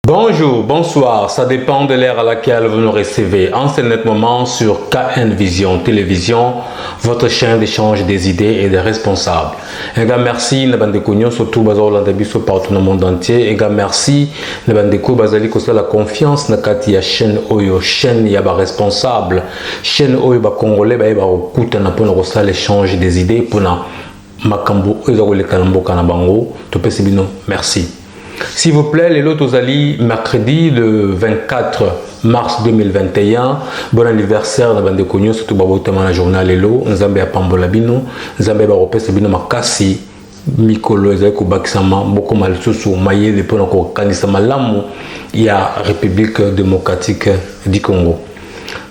Bonjour, bonsoir, ça dépend de l'ère à laquelle vous nous recevez. En ce net moment sur KN Vision Télévision, votre chaîne d'échange des idées et des responsables. Un gars merci, Nabandeko surtout Bazar Landabiso partout dans le monde entier. Un gars merci, Nabandeko Bazali Kosa la confiance, Nakati ya chaîne Oyo, chaîne Yaba responsable, chaîne Oyo ba Congolais, ba Yaba Okuta na pona Kosa l'échange des idées, pona Makambo, Ezagole Kanambo Kanabango, Topesibino, merci. S'il vous plaît, les lotos ali mercredi le 24 mars 2021. Bon anniversaire, Nabande Konyo, surtout Babotama la journal Lelo, Nzambe à Pambolabino, Nzambe Baropes Bino Makasi, Mikolo Ezeko Baksama, Boko Malsusu, Maye, les Ponako Kanisa Malamu, il y a République démocratique du Congo.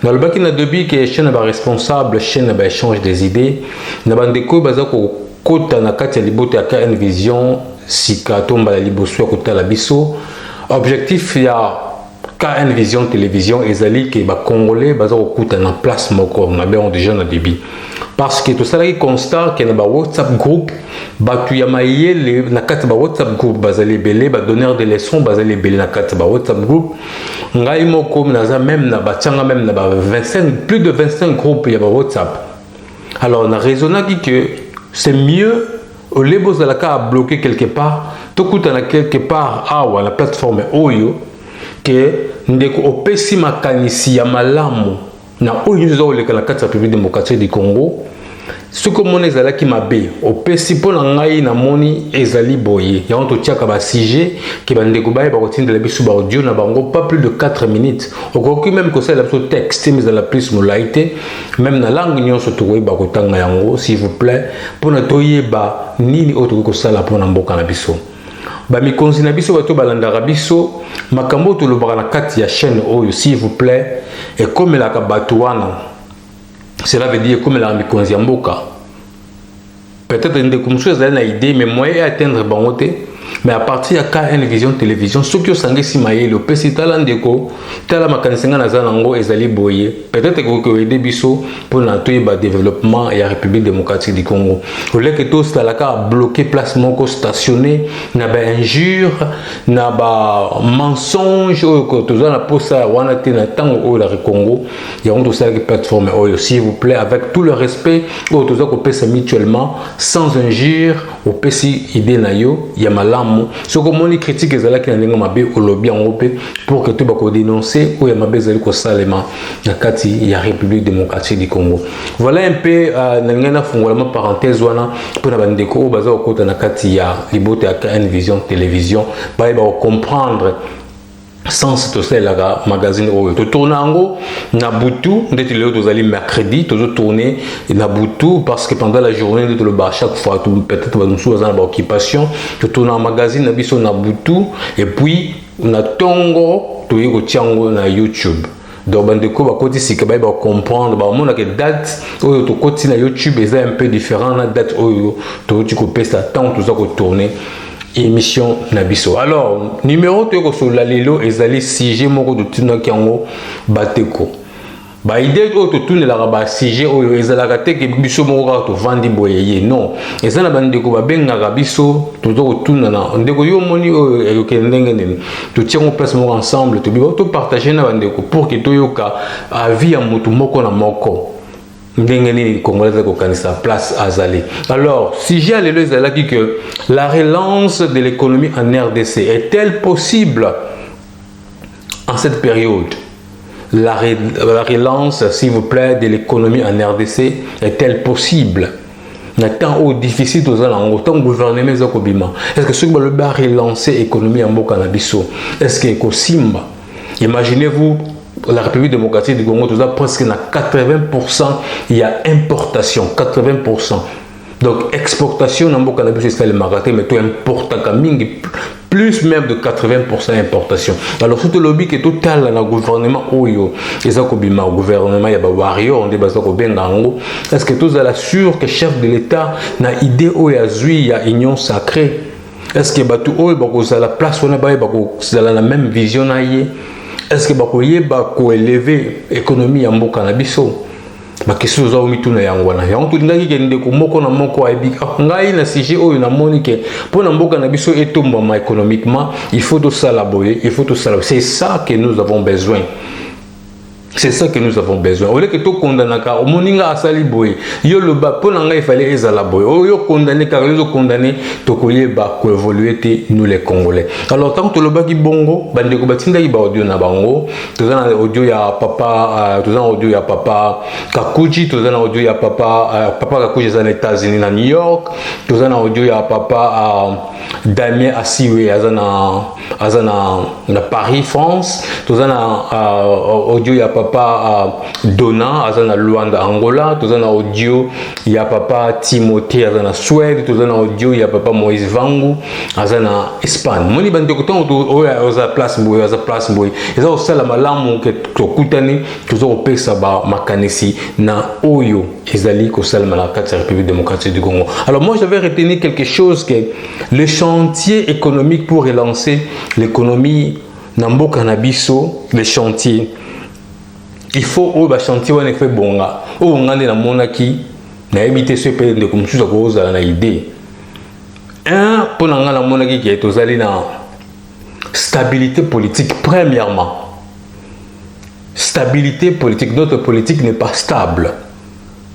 Dans le bac, il y a deux billes qui est chaîne responsable, chaîne échange des idées. Nabande Ko Bazako Kota Nakati Libote à KN Vision. Sika tomba la liboso kota la biso. Objectif il y a KN Vision Télévision ezali que ba congolais baza okuta na place moko na bien déjà na débit parce que tout ça là constat que na ba WhatsApp group batu ya mayele na kati ba WhatsApp group bazali belé ba donneur de leçons bazali belé na kati ba WhatsApp group ngai moko naza même na ba tchanga même na ba 25 plus de 25 groupes ya ba WhatsApp. Alors on a raisonné que c'est mieux au lieu de la bloquer quelque part, tout coûte quelque part à la plateforme Oyo que ndeko opesi makanisi ya malamu na Oyo zo le la République démocratique du Congo. Ce que mon ezala qui m'a bé opesi pour ngai na moni ezali boye ya on to tiaka ba sujet qui ba ndeko ba kotinda la bisu ba audio na bango pas plus de 4 minutes okoki même que ça la texte mais la plus molaité même na langue nyonso to ba kotanga yango s'il vous plaît pour na toyeba nini autre ko sala pour na mboka na biso ba mikonzi na biso bato balandaka biso makambo to lobaka na kati ya chaîne Oyo s'il vous plaît et comme la kabatuana. Cela veut dire comme la mikonzi ya mboka. Peut-être une chose à une idée, mais moyen atteindre bangote. Mais à partir de KN Vision Télévision, ceux qui ont sangé si maïe, le PC talandeko, tala makanisanga na zanango ezali boye. Peut-être que vous aider biso pour l'entoyer le développement et la République démocratique du Congo. Au lieu que tout cela a bloqué place moko stationné, n'a pas injure, n'a pas mensonge, que tout ça n'a pas ça, ou a na tango au la Congo. Il y a tout ça qui plateforme s'il vous plaît, avec tout le respect, ou tout ça qu'on peut mutuellement, sans injure, au PC idée na yo, il y a malam. Ce que mon critique est là qui n'a pas au lobby en Europe pour que tout le monde dénonce ou il y a mabé zali ko salema na kati ya République démocratique du Congo. Voilà un peu nangana fungolama parenthèse wana pour na bandeko baza okota na kati ya libote ya KN Vision Télévision ba comprendre sans tout ça la magazine Oyo to tourner en na butu ndeti leo tozali mercredi to tourner na butu parce que pendant la journée de le bar chaque fois peut-être va nous dans la occupation to tourner en magazine na biso na butu et puis na tongo to yiko tiango na YouTube. Donc bandeko ba koti sika ba comprendre ba mona que date Oyo to koti na YouTube est un peu différent na date Oyo to tu ko pesa tant tout ça ko tourner émission Nabiso. Alors, numéro de sur la lilo ezali sujet moko de tuna kiango bateko. Ba idée auto tuna la ba sujet oyo ezala ka te ke biso moko to vandi boyeye non. Ezana bandeko ba benga ka biso to tuna na ndeko yo moni oyo ke ndenge nini. To tiens place moko ensemble to bi to partager na bandeko pour que to yoka a vie ya mutu moko na moko. Place Azali. Alors, si j'ai allé le que la relance de l'économie en RDC est-elle possible en cette période? La relance, s'il vous plaît, de l'économie en RDC est-elle possible? Tant au difficile aux alentours, autant gouvernement est-ce que ce que le bar relancer l'économie en Bokanabiso? Est-ce que Kosimba? Imaginez-vous. La République démocratique du Congo, tout ça, presque 80%, il y a importation, 80%. Donc, exportation, dans le cannabis, c'est le magasin, mais tout importe, plus même de 80% importation. Alors, tout le lobby qui est total dans le gouvernement, le gouvernement, il y a des warriors, on dit que est-ce que tout ça assure que le chef de l'État n'a idée où il y a union sacrée? Est-ce que la place où on a la même vision? Est-ce que vous pouvez élever l'économie en Bokanabiso? ma question za omituna yangwana yango tulingaki ke ndeko moko na moko aibika ngai na sujet oyo na moni ke pona mboka na biso etombama économiquement il faut tout ça laboyer, il faut tout ça. C'est ça que nous avons besoin. C'est ça que nous avons besoin. Au lieu que tout condamné car au moninga asali boy yo le ba pour nanga il fallait ezala boy o yo condamné car yo condamné to koyeba ko évoluer nous les Congolais. Alors tant que le ba ki bongo bande ko batinda ki ba audio na bango tozana audio ya papa tozana audio ya papa Kakuji tozana audio ya papa Kakuji aux États-Unis na New York tozana audio ya papa Damien Asiwe azana na Paris France tozana audio ya papa Dona azana Luanda Angola tozana audio ya papa Timothée azana Suède tozana audio ya papa Moïse Vangu azana Espagne moni bande ko ton oza place boy eza au sala malamu ke tokutani tozo pesa ba makanisi na oyo ezali ko sala na kati République démocratique du Congo. Alors moi j'avais retenu quelque chose que le chantier économique pour relancer l'économie na mboka na biso les chantiers il faut au ba chantier wana fait bonga o ngande na monaki na éviter ce pays de comme ça cause na idée un pour ngana monaki qui est ozali na stabilité politique premièrement stabilité politique notre politique n'est pas stable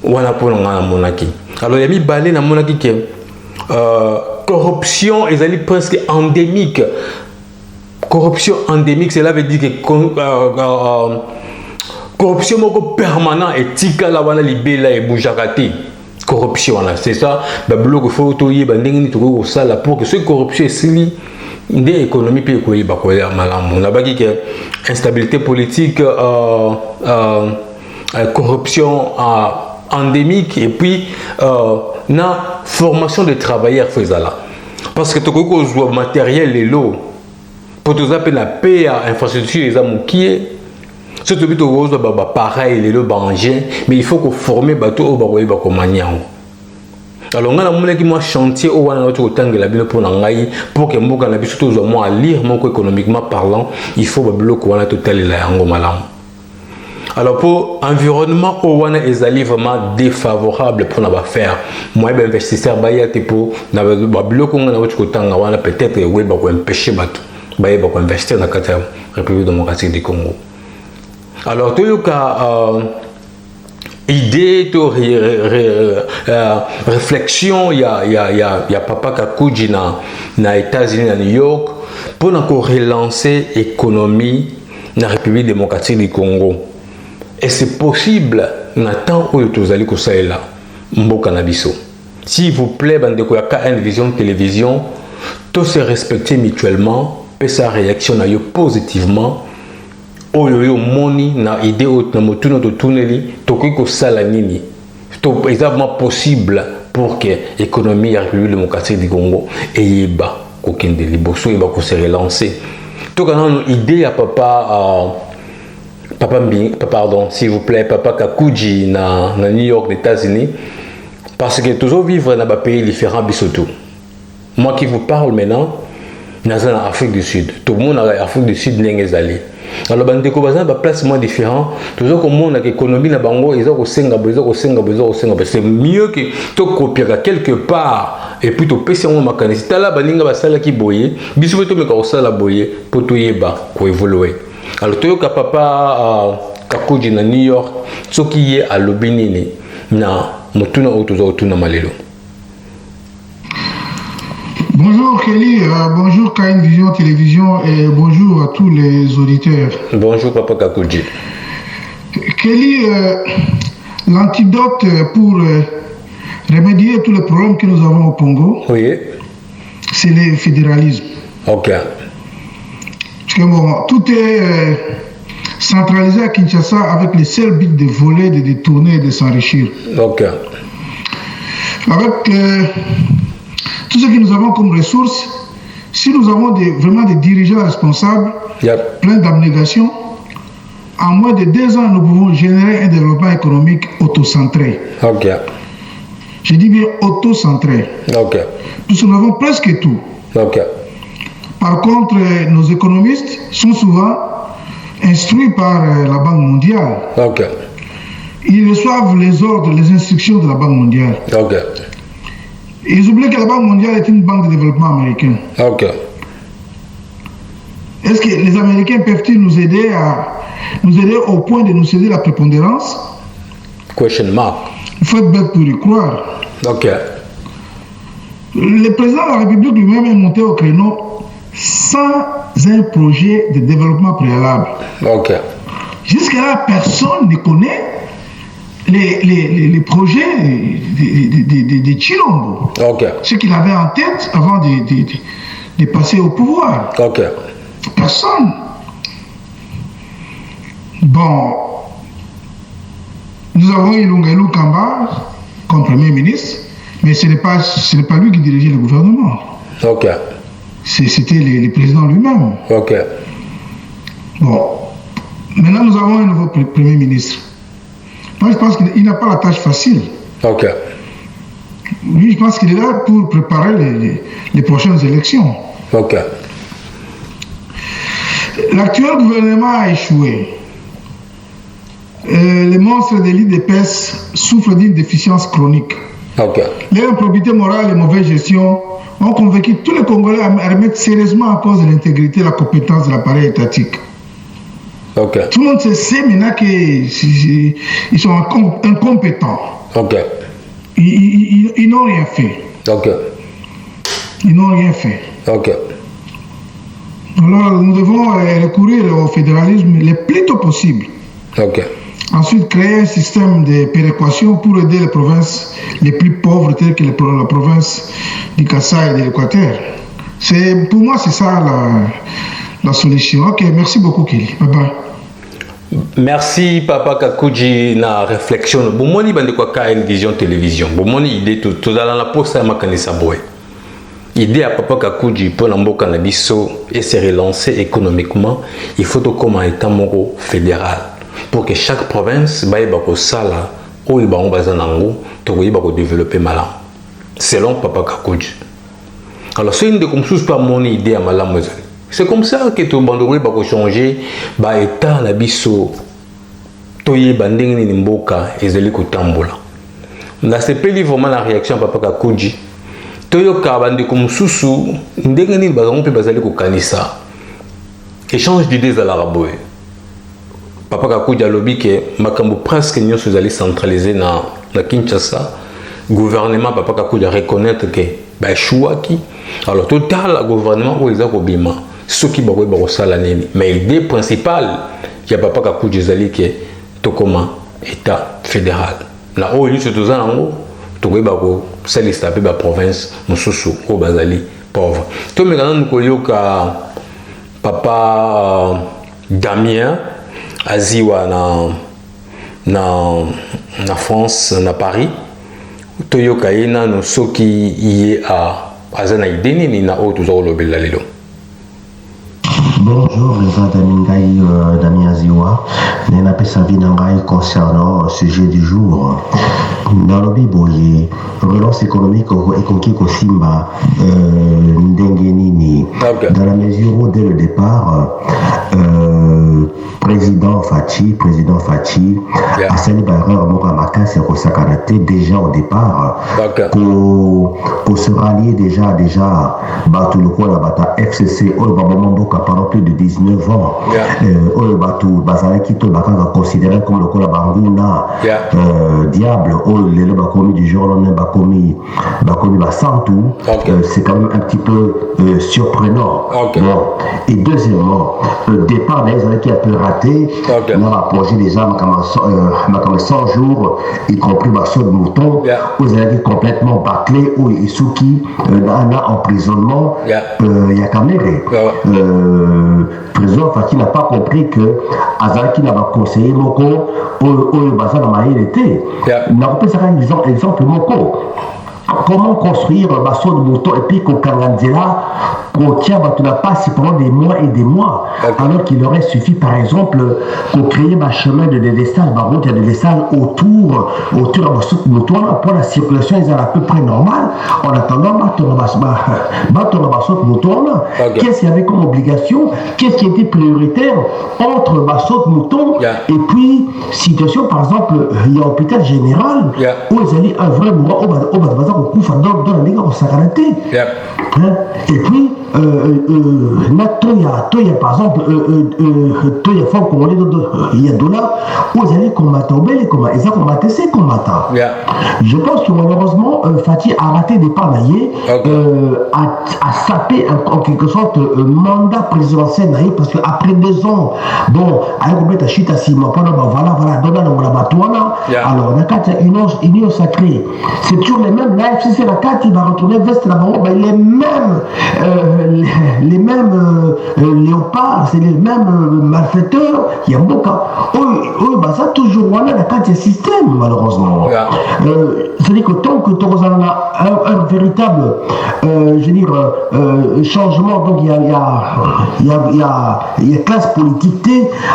wana pour ngana monaki alors yami balé na monaki que corruption ezali presque endémique corruption endémique cela veut dire que corruption moko permanent et tika la wana libela et boujakati corruption là c'est ça ba bloc faut toyer ba ndenge ni toko sala pour que ce corruption sili des économies pe ko yeba ko ya malamu na baki que instabilité politique corruption endémique et puis na formation de travailleurs faisala parce que toko ko zo matériel les lots pour tout ça la paix à infrastructure les amukie ce que tu rose pareil les engins mais il faut que former bateau au baroye bakomaniango alors on a mon chantier au wana to tangela bino pour ngai pour que mboka na biso to zo mo à lire mon économiquement parlant il faut ba bloc wana total la yango malamu. Alors pour environnement au wana ezali vraiment défavorable pour na ba faire moi ben investisseur ba yate pour na ba bloc on na to tanga wana peut-être we ba ko empêcher bato ba yeba ko investir na kata République démocratique du Congo. Alors tout le cas idée to réflexion il y a papa Kakuji na États-Unis na New York pour encore relancer l'économie na République démocratique du Congo et c'est possible na temps où tous allez ko là mboka na biso s'il vous plaît bande ko ya KN Vision télévision tous se respecter mutuellement et sa réaction na yo positivement oyo moni na idée na motuno to tuneli tokoki ko sala nini to exactement possible pour que l'économie ya République démocratique du Congo eyeba ko kende liboso eba ko se relancer to kana idée ya pardon s'il vous plaît papa Kakuji na New York États-Unis parce que toujours vivre dans des pays différents bisoto moi qui vous parle maintenant dans Afrique du Sud tout le monde en Afrique du Sud n'engezali alors bande ko bazana ba place moins différent toujours comme on a l'économie na bango ils ont senga c'est mieux que to copier quelque part et puis to pesa mo makanisi tala baninga basala ki boye biso to meka osala boye pour to yeba ko évoluer alors to ka papa Kakuji na New York ce qui est à lobinini na motuna otozo tuna malelo. Bonjour Kelly, bonjour KN Vision Télévision et bonjour à tous les auditeurs. Bonjour Papa Kakuji. Kelly, l'antidote pour remédier à tous les problèmes que nous avons au Congo, oui, c'est le fédéralisme. Ok. Parce que bon, tout est centralisé à Kinshasa avec le seul but de voler, de détourner et de s'enrichir. Ok. Avec tout ce que nous avons comme ressources, si nous avons vraiment des dirigeants responsables, plein d'abnégation, en moins de 2 ans, nous pouvons générer un développement économique autocentré. Ok. Je dis bien autocentré. Ok. Nous avons presque tout. Ok. Par contre, nos économistes sont souvent instruits par la Banque mondiale. Ok. ils reçoivent les ordres, les instructions de la Banque mondiale. Ok. Ils oublient que la Banque mondiale est une banque de développement américain. Ok. Est-ce que les Américains peuvent-ils nous aider au point de nous céder la prépondérance? Question mark. Il faut être bête pour y croire. Ok. Le président de la République lui-même est monté au créneau sans un projet de développement préalable. Ok. Jusqu'à là, personne ne connaît les projets de Chilombo. Ok. Ce qu'il avait en tête avant de passer au pouvoir. Ok. Personne. Bon, nous avons Ilunga Kamba comme Premier ministre, mais ce n'est pas lui qui dirigeait le gouvernement. Ok. C'était le président lui-même. Ok. Bon, maintenant nous avons un nouveau Premier ministre. Moi, je pense qu'il n'a pas la tâche facile. Ok. Lui, je pense qu'il est là pour préparer les prochaines élections. Ok. L'actuel gouvernement a échoué. Les monstres de l'IDPS souffrent d'une déficience chronique. Ok. L'improbité morale et mauvaise gestion ont convaincu tous les Congolais à remettre sérieusement en cause l'intégrité et la compétence de l'appareil étatique. Ok. Tout le monde sait maintenant qu'ils sont incompétents. Ok. Ils n'ont rien fait. Ok. Ils n'ont rien fait. Ok. Alors, nous devons recourir au fédéralisme le plus tôt possible. Ok. Ensuite, créer un système de péréquation pour aider les provinces les plus pauvres, telles que la province du Kassai et de l'Équateur. Pour moi, c'est ça la solution. Ok, merci beaucoup, Kelly. Bye bye. Merci Papa Kakuji na réflexion. Bomoni bande kwa KN Vision Télévision. Bomoni idée tout dans la poste à makanisa boy. Idée à Papa Kakuji pour l'amboka na biso et se relancer économiquement, il faut que comme un état moro fédéral pour que chaque province baye bako sala ou il ba on bazanango to baye bako développer malam. Selon Papa Kakuji. Alors c'est une de comme sous pas mon idée à malam. C'est comme ça que tout bandori va changer, ba état na biso toye bandenge ni mboka ezeli kotambola. Na sepeli vraiment la réaction Papa Kakuji. Toyo ka bande comme susu ndenge ni bazango pe bazali ko kanisa. Échange d'idées à l'araboé. Papa Kakuji a lobby que makambo presque nyo sozali centralisé na Kinshasa. Gouvernement Papa Kakuji a reconnaître que ba chouaki. Alors total gouvernement où ils ont bima. Ceux qui bakwe bakosala nini mais l'idée principale il y a Papa Kakuji zali ke tokoma état fédéral na o lui surtout zanango tokwe bako salista pe ba province mususu o bazali pauvre to mekana nukolioka Papa Damien aziwa na France na Paris toyoka ina no soki yé a azana idée ni na o toujours lobela lelo. Bonjour, les gens Damien Ziwa. Nena Pesavinangai concernant le sujet du jour. Dans le Biboye, relance économique et conquis Simba, Ndengenini. Dans la mesure où, dès le départ, président Fachi a salué Barreur Moramaka, c'est Rosakarate déjà au départ pour se rallier déjà Batu le quoi la FCC au Babamamboka pendant plus de 19 ans au Batu Bazaraki to Bakanga considéré comme le quoi la Banguna diable au les Bakomi du jour au lendemain Bakomi Basantou c'est quand même un petit peu surprenant. Bon. Et deuxièmement, le départ des années qui a pu rater, on a rapproché déjà 100 jours, y compris Basso de Mouton, où ils avaient complètement bâclé, où Isuki, un emprisonnement, il y a quand même. Président Faki n'a pas compris que Azaki n'a pas conseillé Moko, où le bazar dans ma était. Il n'a pas fait un exemple Moko. comment construire un bassin de mouton et puis qu'au Kanganzela, qu'on tient la passe pendant des mois et des mois, alors qu'il aurait suffi par exemple qu'on crée un chemin de dédestal, par contre il y a des dédestal autour de bassin de mouton pour la circulation est à peu près normale. En attendant, battre le bassin de mouton, qu'est-ce qu'il y avait comme obligation, qu'est-ce qui était prioritaire entre le bassin de mouton et puis situation par exemple il y a un hôpital général où ils allaient un vrai mourant au bazar au coup dans la ligue au Sakarate et puis Toya par exemple Toya Fonds Congolais il y a $, où ils allaient combattre au bel et comment ils ont combattu ces combattants. Je pense que malheureusement Fatih a raté des pas naïfs a sapé en quelque sorte mandat présidentiel naïf parce qu'après 2 ans bon avec Robert Achita Sima voilà donne la batouana alors la carte union sacrée c'est toujours les mêmes là si c'est la carte il va retourner veste là-bas les mêmes léopards c'est les mêmes malfaiteurs il y a beaucoup ça toujours voilà la carte système malheureusement c'est-à-dire que tant que tu as un véritable je veux dire changement donc il y a classe politique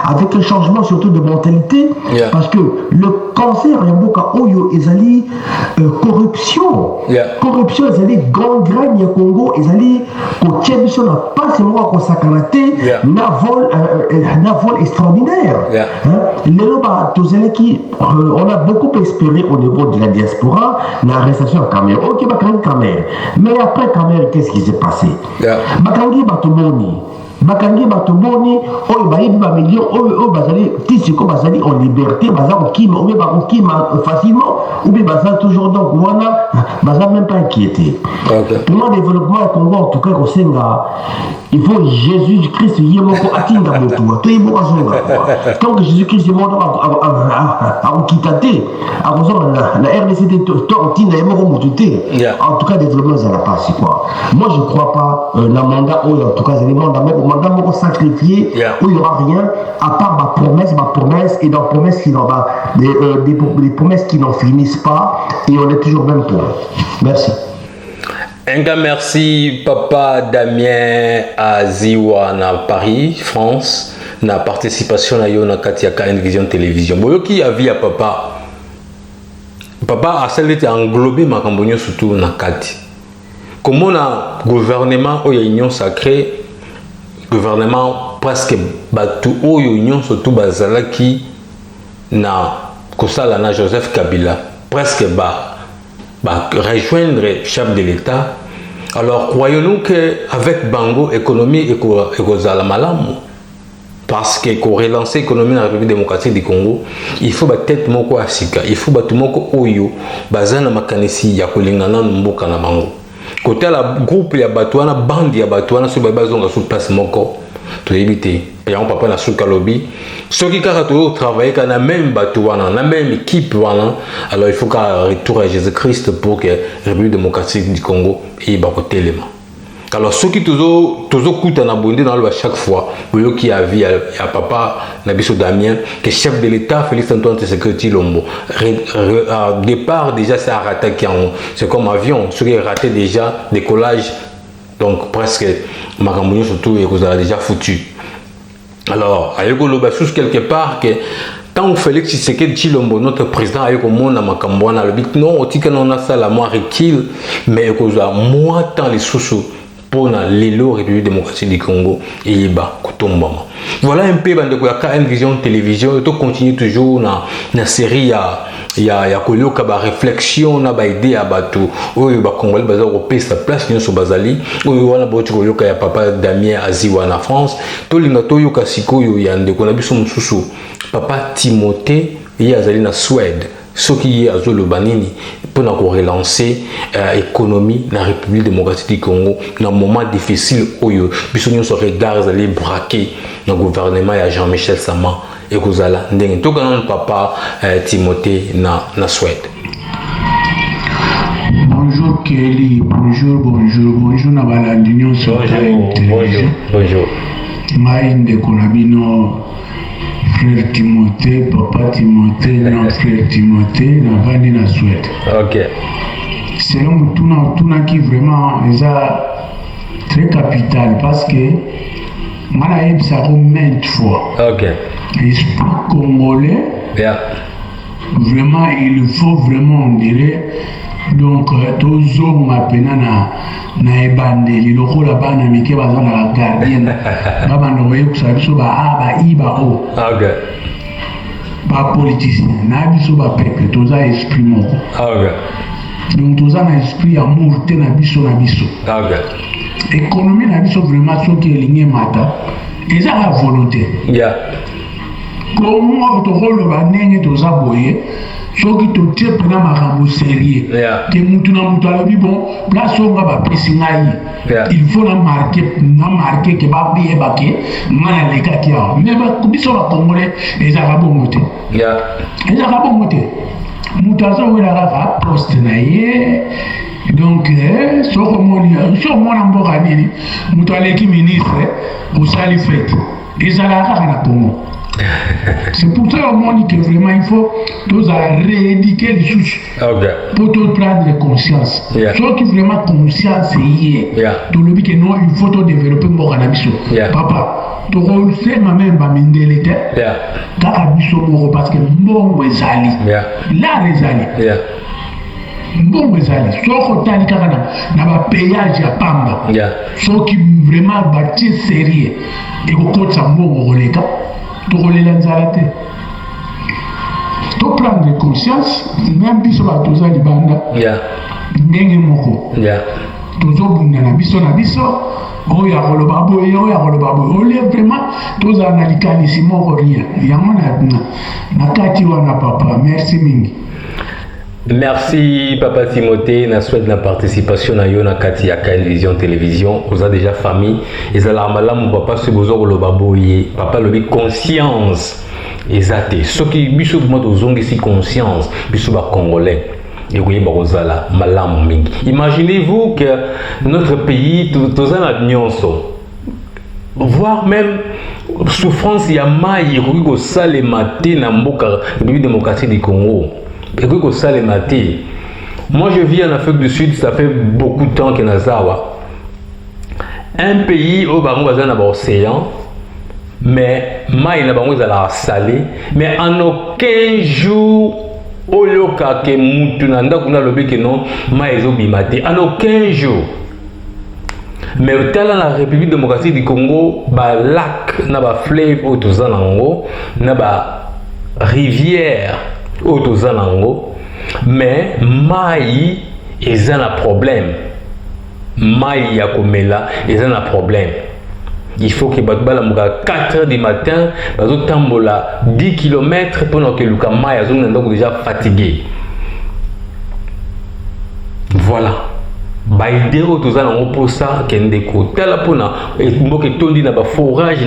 avec un changement surtout de mentalité parce que le cancer il y a beaucoup ils allaient corruption ils allaient gangrène au Congo ils allaient corruption n'a pas seulement qu'on s'accaraté n'a vol extraordinaire on a beaucoup espéré au niveau de la diaspora l'arrestation à Cameroun ok Cameroun mais après Cameroun qu'est-ce qui s'est passé Bakangi Batoboni, Baïb Bamilio, Bazali, Tissiko Bazali en liberté, Bazar Kim, facilement, ou bien Bazar toujours donc, voilà, Bazar même pas inquiété. Pour moi, le développement au Congo, en tout cas, au Sénégal, il faut Jésus-Christ, Yemoko Atinga Motua, tout est bon à Zonga. Tant que Jésus-Christ est mort à Okitate, à la RDC, Tortina, Yemoko Motute, en tout cas, le développement, ça n'a pas, c'est quoi. Moi, je ne crois pas, le mandat, en tout cas, c'est le mandat sacrifié où il n'y aura rien à part ma promesse et dans la promesse qui n'en va des promesses qui n'en finissent pas et on est toujours même pour. Merci. Un grand merci Papa Damien à Ziwa na Paris, France, na participation à Yona Katiaka Vision Télévision. Boyoki a vu à Papa a celle qui a englobé ma campagne surtout na Kati. Comment na gouvernement ou union sacrée gouvernement presque batu oyo union surtout bazalaki na kosala na Joseph Kabila presque rejoindre chef de l'État. Alors croyons-nous qu'avec Bango économie ekozala malamu parce que pour relancer l'économie dans la République démocratique du Congo il faut peut-être moko asika il faut batu moko oyo bazana makanisi ya kolingana mboka na bango. Côté la groupe ya Batouana, bande ya Batouana, sur bazonga sur place moko, tu éviter. Et on papa na sur Kalobi. Ceux qui ont travaillé quand la même Batouana, la même équipe voilà. Alors il faut qu'un retour à Jésus-Christ pour que la République démocratique du Congo ait bakoté l'élément. Alors ceux qui toujours coûtent en abondé dans le à chaque fois, vous qui a vu à papa Nabiso Damien, que chef de l'État Félix Antoine Tshisekedi Tshilombo, départ déjà c'est raté c'est comme avion, ceux qui raté déjà décollage, donc presque Makambounio surtout et vous avez déjà foutu. Alors avec le sous quelque part que tant Félix Tshisekedi Tshilombo notre président avec au monde à Makambouana le but non, on dit que non a ça la moi recule, mais que moi tant les sous pour la République démocratique du Congo et Iba Kutombama. Voilà un peu de quoi KN Vision Télévision et tout continue toujours na série il y a kolioka ba réflexion na ba idée à bateau oyo ba Congolais bazar au pays sa place nyo so bazali oyo wana bo kolioka ya papa Damien Aziwa na France to linga to yoka sikoyo ya ndeko na biso mususu papa Timothée ya azali na Suède ce qui est à Zolobanini pour relancer l'économie de la République démocratique du Congo dans un moment difficile où nous se regardons aller braquer le gouvernement et Jean-Michel Sama et Kozala Ndenge. Tout comme papa Timothée na Suède. Bonjour Kelly, bonjour Nabala l'Union Bonjour. Maïnde Konabino. Frère Timothée, papa Timothée, non frère Timothée, la vanne na Suède. Ok. selon Mutuna qui vraiment est très capital parce que moi ça maintes fois. Ok. L'esprit congolais, vraiment il faut vraiment on dirait donc tous hommes appena na ebandeli lokola bana mike baza na gardien babana oye kusala biso ba iba o. Ok. Pas politicien, na biso ba peuple toza esprit moko. Ok. Donc toza na esprit amour te na biso na biso. Ok. Économie na biso vraiment soki elingi mata eza la volonté. Yeah. Comment tokoloba ndenge toza boye soki totie pena makambo sérieux ke mutu na mutu alobi bon place oyo nga bapesi ngai il faut na marke ke babiyeba ke nga nalekaki awa mais biso bakongole ezalaka bongo te ezalaka bongo te mutu azowela kaka poste na ye donc soki omona mboka nini mutu aleki ministre osali fete ezalaka kaka na Congo. C'est pour ça au monde que vraiment il faut tous rééduquer les souches pour tout prendre conscience. Ceux qui vraiment conscience tout le que non il faut tout développer mon cannabis. Papa, tu sais ma même ba mindele te. Cannabis mo parce que bon wezali. Là les ali. Bon wezali. Soko tali kaka na ba payage ya pamba. Ceux qui vraiment bâti sérieux et ko kotsa mbongo koleka. Tu prendre conscience, même biso ba toza libanda. Ndenge moko. Tozo bunda na biso oya koloba boye ole vraiment toza na likanisi moko rien. Yango na kati wana papa, merci mingi. Merci Papa Timothée, na souhaite la participation na yo na kati ya KN Vision Télévision. Vous avez déjà famille. Ezala malamu papa se bozo lo baboye. Papa lobi conscience. Ezate. Ce qui biso moi tozongi si conscience biso ba congolais. Et oui bazala malamu mingi. Imaginez-vous que notre pays tozana nyonso. Voire même souffrance ya mai ko ko sale matin na mboka République démocratique du Congo. Moi je vis en Afrique du Sud, ça fait beaucoup de temps que Nazawa. Un pays où on a un océan, mais maï na bango la salé, mais en aucun jour au loka ke mutunanda kuna lobi ke non maï ezobimate en aucun jour. Mais dans la République démocratique du Congo, ba lac na ba fleuve au tozanango, na ba rivière autozanango, mais mai est un problème. Mai yakomela est un problème. Il faut que batba la 4 h du matin, bazo tambola 10 km pendant que le mai a déjà fatigué. Voilà. Baïdero tozanango pour ça kendeko. Tala pona et mboke tondi na ba forage.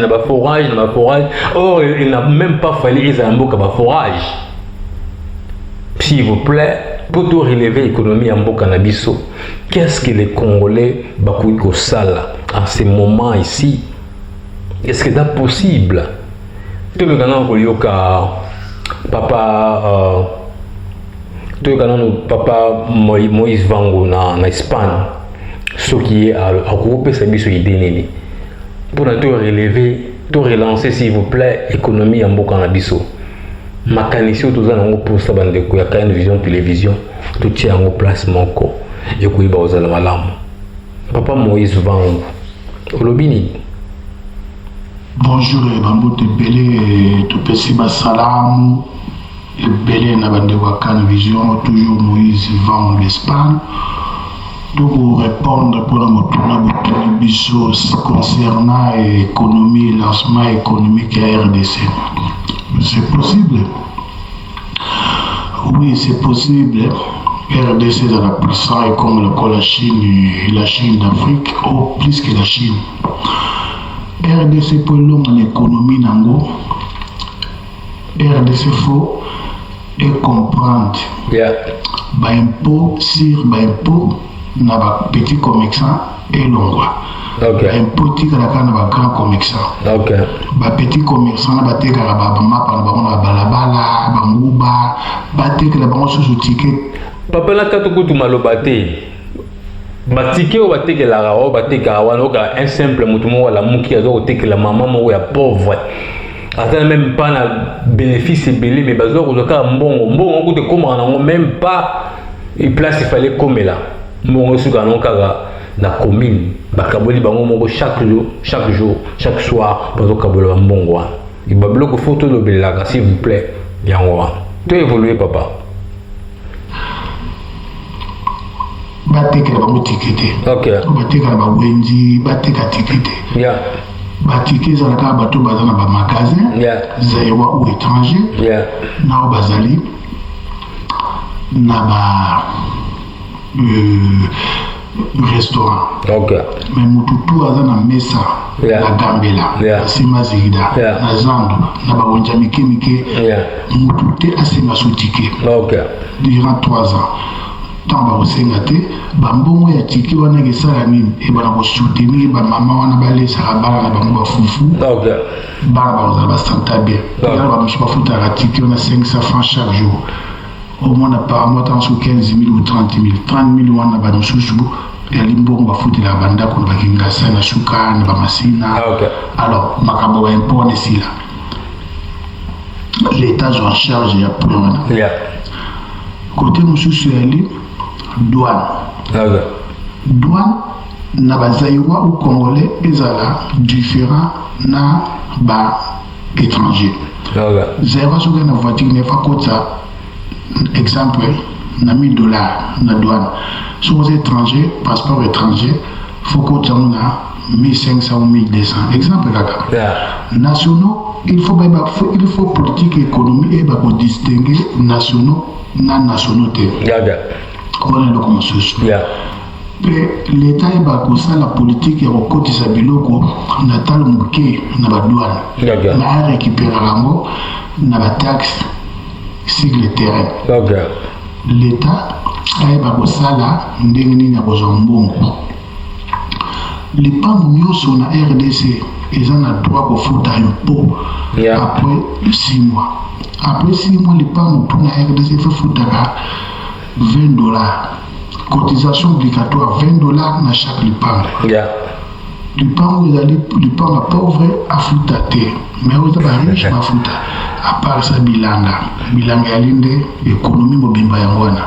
Or il n'a même pas fallu les amboka ba forage. S'il vous plaît, pour tout relever l'économie en Bokanabiso, qu'est-ce que les Congolais bakouiko sala en ce moment ici? Est-ce que c'est possible? Tout le canal Kolioka, papa, tout le canal papa Moïse Vango en Espagne, ce qui est à grouper sa biso idée. Pour tout relever, tout relancer s'il vous plaît, l'économie en Bokanabiso. Makanisi tozana pour ça bande ko ya KN Vision Télévision tout tient en place moko et ko iba ozala malamu papa Moïse Vango olobini bonjour et bambote belé to pesi ba salam et belé na bande ko KN Vision toujours Moïse Vango l'Espagne pour répondre pour la motouna biso concernant économie lancement économique à RDC. C'est possible. Oui, c'est possible. RDC est la puissance comme la Chine d'Afrique, ou plus que la Chine. RDC pour l'homme en économie nango. RDC faut et comprendre. Ba impôt sur ba impôt na ba petit commerçant et longwa. Impôt tika la kana ba grand commerçant. Ba petit commerçant na ba teka la ba mapa na ba balabala ba nguba ba teka la ba so ticket papa na katukutu malobate batike o bateke la rao bateke wana oka un simple mutumo wala muki azo oteke la maman mo ya pauvre ata même pas na bénéfice belé mais bazo ko ka mbongo ko te koma na même pas et place il fallait comme là mbongo suka non kaka na commune bakaboli bango moko chaque jour chaque soir bazo kabola mbongo et bablo ko photo lo belaka s'il vous plaît yango tu évoluer papa batekela bango tikete batekela bawenzi bateka tikete batike ezalaka bato baza na bamagasin zairwa ou étranger nao bazali na ba restaurant mais mutu tu aza na mesa na gambela na sima zigida na zando na bawenza mike mutu te asenga so tike durant 3 ans tamba osenga te bambongo ya tiki wana kesala nini ebana ko soutenir ba mama wana balesa bana na bango bafufu bana bazala basanta bien yala ba mshi bafuta la tiki wana 500 francs chaque jour au moins par mois tant sur 15 000 ou 30 000 wana ba mususu ya limbongo bafuta la banda ko bakinga sana suka na ba masina alors makabo ba impone sila l'état en charge ya problème côté mususu ya li douane na bazaïwa ou congolais ezala différent na ba étranger zaïwa soka na voiture ne fa kota exemple na $1000 na douane sur les étrangers passeport étranger faut kota na 1500 ou 1200 exemple kaka nationaux il faut politique économie et ba ko distinguer nationaux na nationauté voilà le consensus l'état est la politique ya kokotisa biloko na talo muke na badouane na récupérer rango na ba taxe sur le terrain l'état est bakosala ndenge nini ya kozwa mbongo lipango nyonso na RDC eza na droit kofuta impôt après 6 mois après 6 mois lipango tout na RDC fofutaka $20 cotisation obligatoire $20 na chaque lipango lipango ezali lipango pauvre afuta te mais oza bariche bafuta à part ça bilanga ya linde économie mobimba yango wana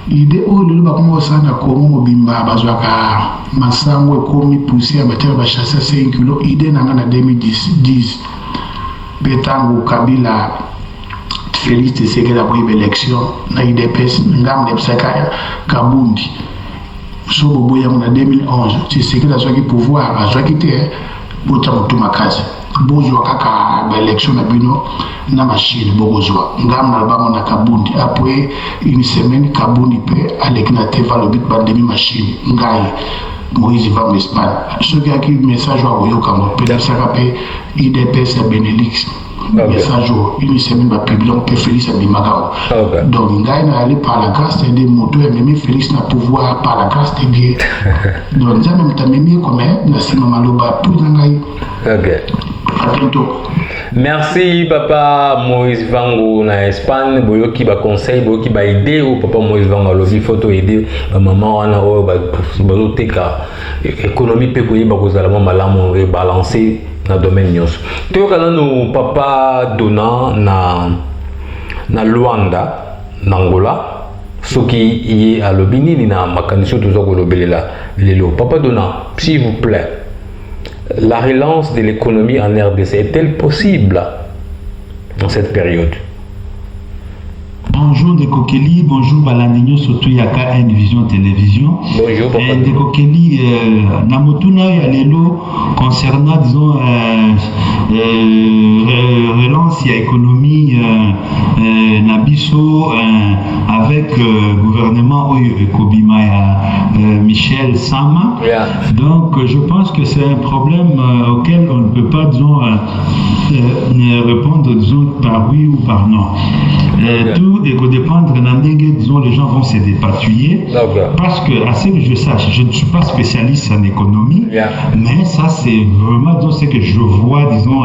ide oyo lelo bakoma kosala kongo mobimba bazwaka masango ekomi poussière batere bachasse 5 kilo ide nanga na 2010 betango kabila Félix Tshisekedi a pris l'élection na IDPS ngam de psaka Kabundi so boboya na 2011 Tshisekedi azwaki pouvoir azwaki te bota mutuma kazi bozwa kaka ba élection na bino na machine bozwa ngam na bango na Kabundi après une semaine Kabundi pe alekina te va le but ba demi machine ngai Moïse va en Espagne ce qui a qui message wa yoka mo pe saka pe IDPS ya Benelux message une semaine va publier que Félix a bimagao donc ngai na aller par la grâce de moto et même Félix na pouvoir par la grâce de Dieu donc ça même tamemi comme na sima maloba tout ngai à bientôt. Merci papa Moïse Vango na Espagne boyoki ba conseil boyoki ba idée au papa Moïse Vango lobi photo aider maman wana o ba teka économie pe ko yeba ko zala malamu et balancer na domaine nyonso toyokana no papa Dona na Luanda na Angola soki ye alobi nini na makanisi toza kolobelela lelo papa Dona s'il vous plaît la relance de l'économie en RDC est-elle possible dans cette période? Bonjour de Kokeli, bonjour Balandinho, surtout Yaka N Vision Télévision. Bonjour papa. De Kokeli, Namotuna Yalelo concernant disons relance et économie Nabiso avec gouvernement Kobima Michel Sama. Donc je pense que c'est un problème auquel on ne peut pas disons répondre disons par oui ou par non. Tout dépendre disons les gens vont se dépatouiller parce que à ce que je sache, je ne suis pas spécialiste en économie, mais ça c'est vraiment donc, ce que je vois disons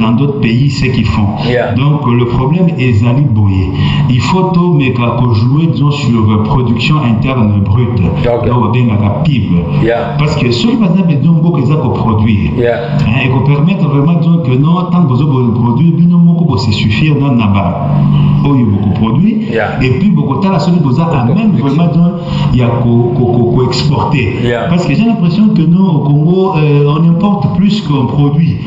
dans d'autres pays ce qu'ils font. Donc le problème est Zali Boye. Il faut tout mais jouer disons sur production interne brute. Donc bien la PIB. Parce que ceux par exemple disons beaucoup qu'ils ont produire et qu'on permettre vraiment donc que non tant que vous produire bien beaucoup se suffire dans naba. Oh il beaucoup produit et puis beaucoup de la seule chose à même vraiment il y a qu'au exporter parce que j'ai l'impression que nous au Congo on importe plus qu'on produit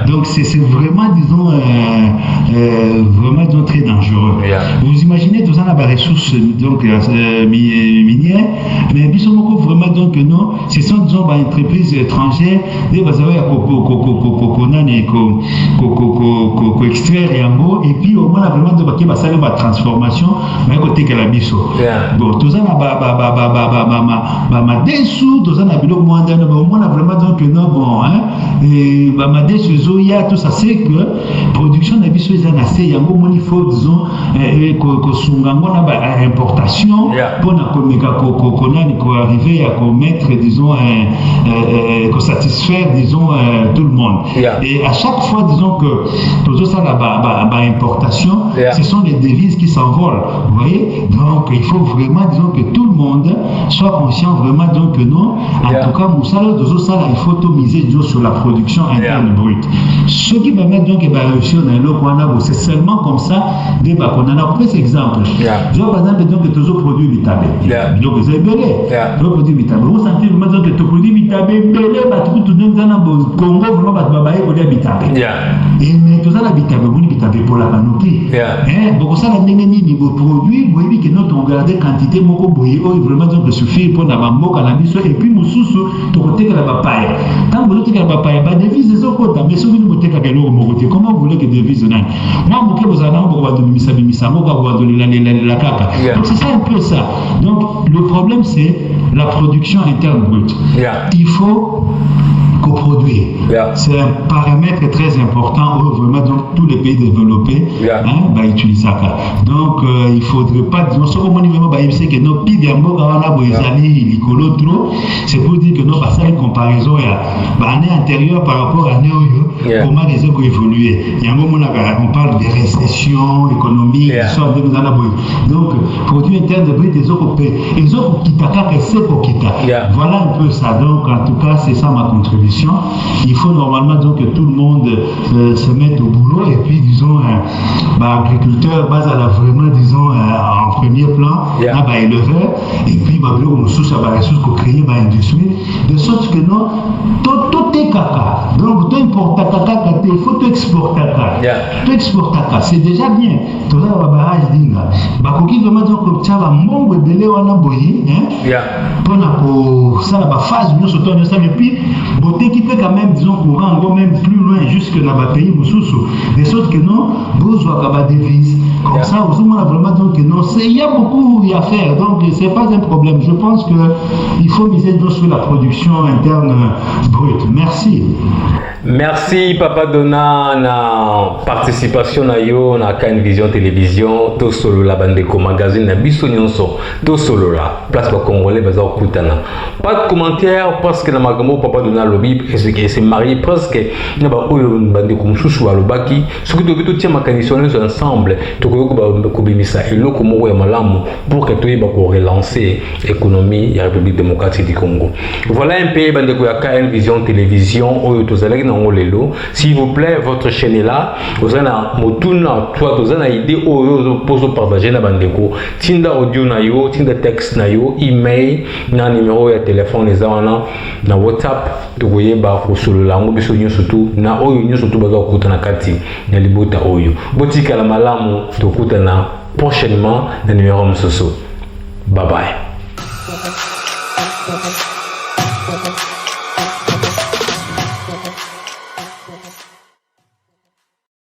donc c'est vraiment disons vraiment donc, très dangereux. Vous imaginez tout ça la ressources donc minières mais ils sont beaucoup vraiment donc non ce sont disons des entreprises étrangères des basawa ya ko extraire et puis au moins vraiment de baquer ça la transformation mais côté que la biso bon tout ça ma dessous tout ça na bilo moins d'un au moins vraiment donc non bon hein et ma dessous zoya tout ça c'est que production na biso ils en assez yango moni faut disons ko sungango na ba importation pour na komeka ko nani ko arriver à commettre disons ko satisfaire disons tout le monde et à chaque fois disons que tout ça la ba importation ce sont des devises qui s'envolent, vous voyez. Donc il faut vraiment disons que tout le monde soit conscient vraiment donc que non en tout cas Moussala de Zosala il faut tout miser disons sur la production interne brute. Ce qui permet donc de réussir dans le c'est seulement comme ça des qu'on en a pris exemple. Je par exemple donc que tous les produits vitamines. Donc vous avez belé. Les produits vitamines. Vous sentez vraiment donc que tous les produits vitamines belé tout dans le Congo vraiment babaye pour des vitamines. Et mais tout ça la vitamine pour la panoplie. Beaucoup ça la nini vos produits vous voyez que notre regarder quantité moko boye vraiment donc suffit pour na bambo cannabis et puis mususu to côté que la papaye tant vous que la papaye ba devise zo kota mais souvent vous teka kelo moko comment vous voulez que devise nani moi moké vous allez on va donner misa moko va donner la caca donc c'est ça un peu ça donc le problème c'est la production interne brute il faut coproduire. C'est un paramètre très important où vraiment donc, tous les pays développés utilisent ça. Donc il ne faudrait pas dire ce qu'on dit que nos pays c'est pour dire que nos une comparaison l'année antérieure par rapport à l'année comment les ont évolué. Il y a un moment on parle de récession économique, donc produit interne de brut des autres pays. Les autres qui voilà un peu ça. Donc en tout cas c'est ça ma contribution. Il faut normalement donc que tout le monde se mette au boulot et puis disons agriculteur base à la vraiment disons en premier plan éleveur et puis on sous à ressources qu'on crée industrie de sorte que non tout est caca donc tout importe caca il faut tout exporter tout exporter c'est déjà bien tout ça va barrage dinga bakoki vraiment donc ça va mongo belé wana boyi pour na ça la phase nous surtout ça et puis beauté qui fait quand même disons courant même plus loin jusque dans le pays mususu de sorte que non besoin d'avoir des devises comme ça on a vraiment donc non c'est il y a beaucoup à faire donc c'est pas un problème je pense que il faut miser sur la production interne brute. Merci Papa Dona na participation na yo na Can Vision Télévision to solo la bande ko magazine na biso nyonso to solo la place ba congolais baza okutana pas de commentaire parce que na magambo Papa Dona lobi c'est marié presque na ba oyo bande ko mususu alobaki soki to bito tia makanisione ensemble to ko bimisa eloko moko ya malamu pour que toyeba ko relancer l'économie ya République démocratique du Congo. Voilà un peu bande ko ya Can Vision Télévision oyo to zalaki s'il vous plaît, votre chaîne est là. Vous avez une idée pour partager na bandeko. Tinda audio na yo, tinda texte na yo, email, na numéro de téléphone les ana, na WhatsApp. Tu voyez ba ko solo la ngo biso surtout na oyo surtout baza okuta na kati na libota oyo. Botika la malamu to kuta na prochainement na numéro msoso. Bye bye.